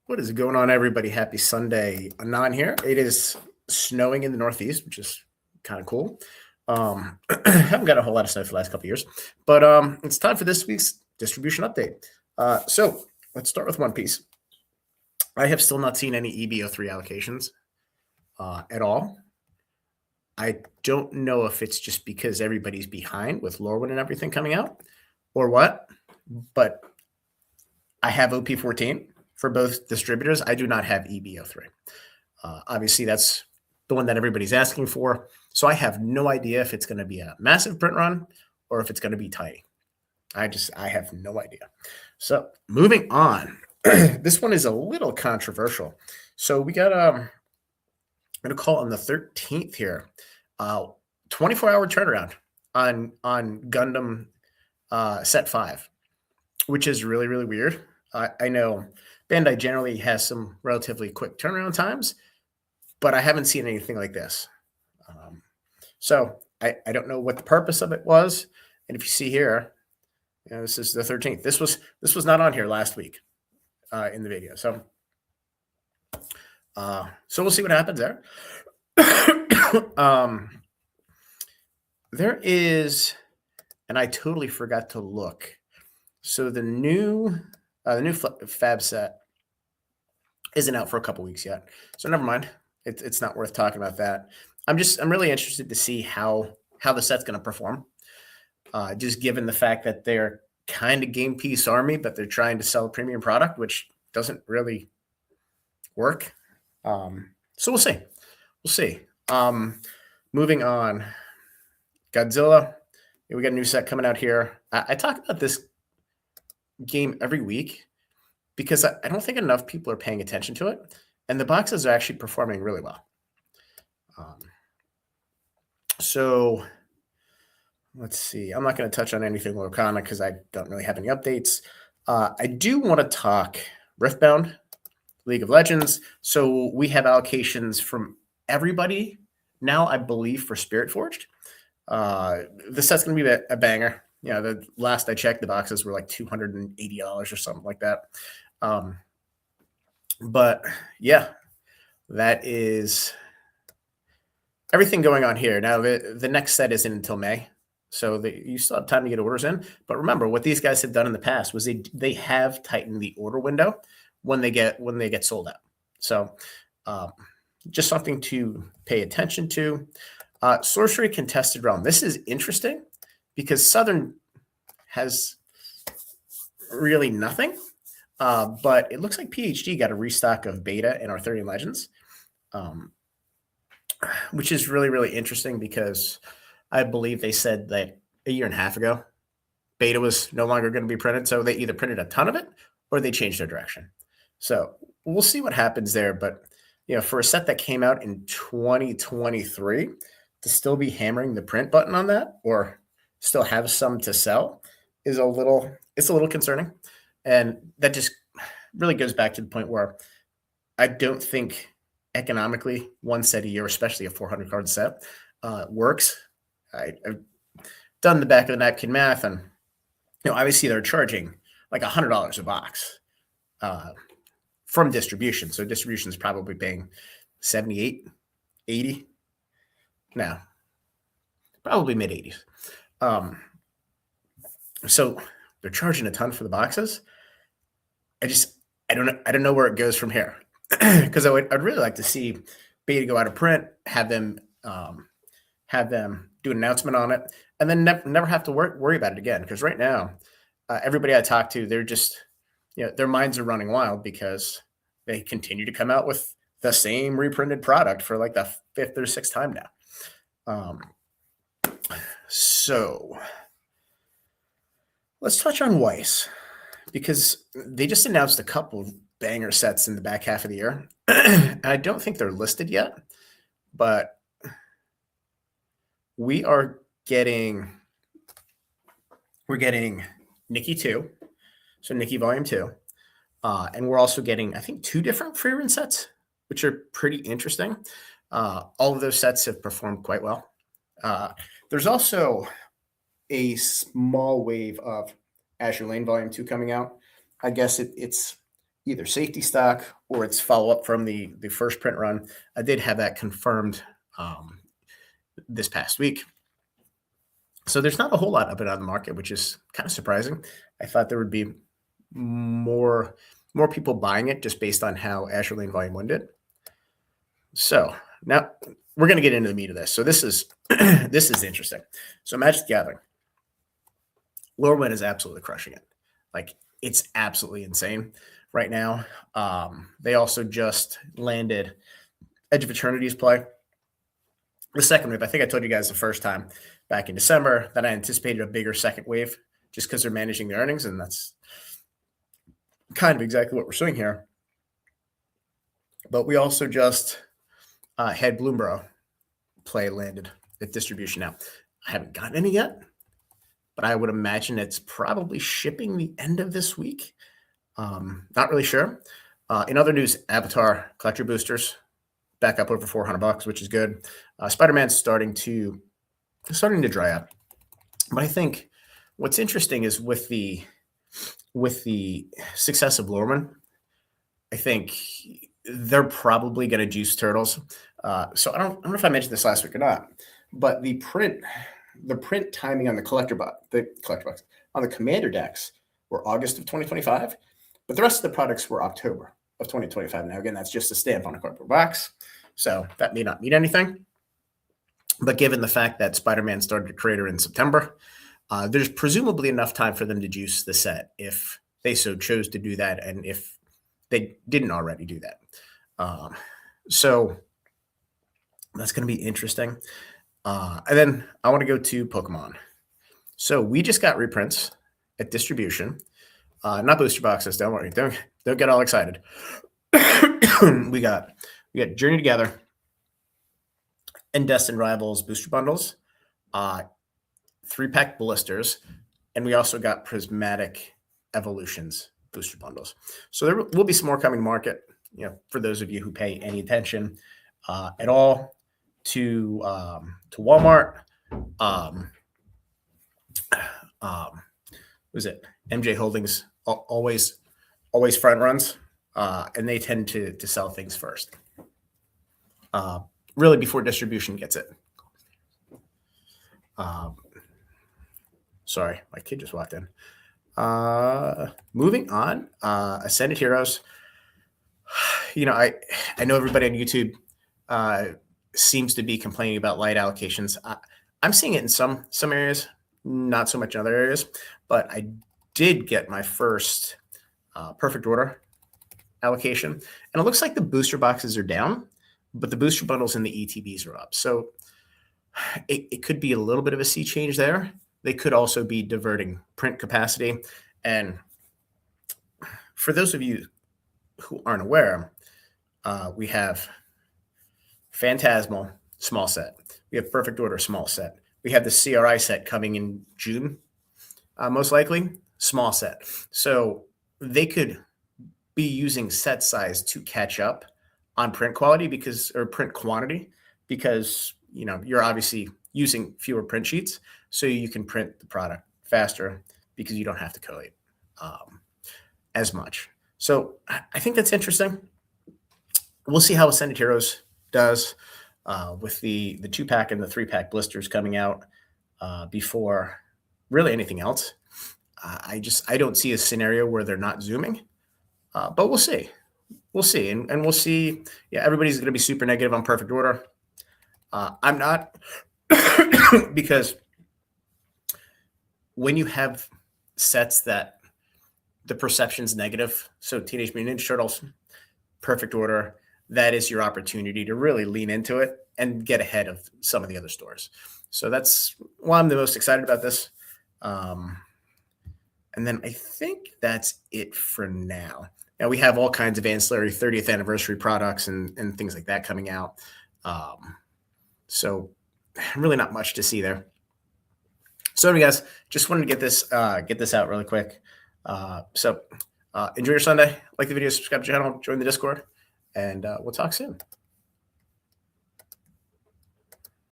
What is going on, everybody? Happy Sunday. Anon here. It is snowing in the Northeast, which is kind of cool. Haven't got a whole lot of snow for the last couple of years, but it's time for this week's distribution update. So let's start with One Piece. I have still not seen any EBO3 allocations at all. I don't know if it's just because everybody's behind with Lorwyn and everything coming out or what, but I have OP14 for both distributors. I do not have EBO3. Obviously, that's the one that everybody's asking for. So I have no idea if it's going to be a massive print run or if it's going to be tiny. I have no idea. So moving on, this one is a little controversial. So we got I'm going to call on the 13th here. 24-hour turnaround on Gundam Set 5, which is really, really weird. I know Bandai generally has some relatively quick turnaround times, but I haven't seen anything like this. So I don't know what the purpose of it was. And if you see here, this is the 13th. This was not on here last week in the video. So we'll see what happens there. There is, and I totally forgot to look. So the new Fab set isn't out for a couple weeks yet, so never mind. It's not worth talking about that. I'm really interested to see how the set's going to perform. Just given the fact that they're kind of game piece army, but they're trying to sell a premium product, which doesn't really work. So we'll see. We'll see. Moving on, Godzilla. We got a new set coming out here. I talk about this game every week because I don't think enough people are paying attention to it, and the boxes are actually performing really well. So let's see. I'm not going to touch on anything Lorcana because I don't really have any updates. I do want to talk Riftbound, League of Legends. So we have allocations from everybody now, I believe, for Spirit Forged. The set's going to be a banger. The last I checked, the boxes were like $280 or something like that. But yeah, that is everything going on here. Now, the next set isn't until May, so you still have time to get orders in. But remember, what these guys have done in the past was they have tightened the order window when they get sold out. So just something to pay attention to. Sorcery contested realm. This is interesting because Southern has really nothing, but it looks like PhD got a restock of Beta and Arthurian Legends, which is really, really interesting because I believe they said that a year and a half ago, Beta was no longer going to be printed. So they either printed a ton of it or they changed their direction. So we'll see what happens there. But, for a set that came out in 2023 to still be hammering the print button on that or still have some to sell is a little concerning. And that just really goes back to the point where I don't think economically one set a year, especially a 400 card set, works. I've done the back of the napkin math, and obviously they're charging like $100 a box from distribution. So distribution is probably paying 78, 80. No, probably mid 80s. So they're charging a ton for the boxes. I don't know where it goes from here because I'd really like to see Beta go out of print, have them do an announcement on it, and then never have to worry about it again. Because right now, everybody I talk to, they're just their minds are running wild because they continue to come out with the same reprinted product for like the 5th or 6th time now. So let's touch on Weiss because they just announced a couple of banger sets in the back half of the year. And I don't think they're listed yet, but we're getting Nikki 2, so Nikki Volume 2. And we're also getting, I think, 2 different free run sets, which are pretty interesting. All of those sets have performed quite well. There's also a small wave of Azure Lane Volume 2 coming out. I guess it's either safety stock or it's follow-up from the first print run. I did have that confirmed this past week. So there's not a whole lot of it on the market, which is kind of surprising. I thought there would be more people buying it just based on how Azure Lane Volume 1 did. So now we're going to get into the meat of this. So this is this is interesting. So Magic the Gathering, Lorwyn is absolutely crushing it. Like, it's absolutely insane right now. They also just landed Edge of Eternity's play. The second wave, I think I told you guys the first time back in December that I anticipated a bigger second wave just because they're managing their earnings, and that's kind of exactly what we're seeing here. But we also just had Bloomburrow play landed at distribution. Now, I haven't gotten any yet, but I would imagine it's probably shipping the end of this week. Not really sure. In other news, Avatar collector boosters back up over $400, which is good. Spider-Man's starting to dry up. But I think what's interesting is with the success of Lorwyn, I think they're probably going to juice turtles. So I don't know if I mentioned this last week or not, but the print timing on the collector box on the commander decks were August of 2025, but the rest of the products were October of 2025. Now, again, that's just a stamp on a cardboard box, so that may not mean anything. But given the fact that Spider-Man started a creator in September, there's presumably enough time for them to juice the set if they so chose to do that, and if they didn't already do that. So that's going to be interesting. And then I want to go to Pokemon. So we just got reprints at distribution, not booster boxes. Don't worry. Don't get all excited. we got Journey Together and Destined Rivals booster bundles, 3-pack blisters, and we also got Prismatic Evolutions booster bundles. So there will be some more coming to market. For those of you who pay any attention at all to Walmart, was it MJ Holdings always front runs, and they tend to sell things first, really before distribution gets it. Sorry, my kid just walked in. Moving on, Ascended Heroes. I know everybody on YouTube seems to be complaining about light allocations. I'm seeing it in some areas, not so much in other areas, but I did get my first perfect order allocation, and it looks like the booster boxes are down, but the booster bundles and the ETBs are up. So it could be a little bit of a sea change there. They could also be diverting print capacity. And for those of you who aren't aware, we have Phantasmal small set. We have Perfect Order small set. We have the CRI set coming in June, most likely, small set. So they could be using set size to catch up on print quality or print quantity, because you're obviously using fewer print sheets, so you can print the product faster because you don't have to collate as much. So I think that's interesting. We'll see how Ascended Heroes does with the 2-pack and the 3-pack blisters coming out before really anything else. I don't see a scenario where they're not zooming, but we'll see. We'll see, and we'll see. Yeah, everybody's going to be super negative on Perfect Order. I'm not, because when you have sets that the perception's negative, so Teenage Mutant Ninja Turtles, Perfect Order, that is your opportunity to really lean into it and get ahead of some of the other stores. So that's why I'm the most excited about this. And then I think that's it for now. Now we have all kinds of ancillary 30th anniversary products and things like that coming out. So really not much to see there. So anyway, guys, just wanted to get this out really quick. So enjoy your Sunday. Like the video, subscribe to the channel, join the Discord, and we'll talk soon.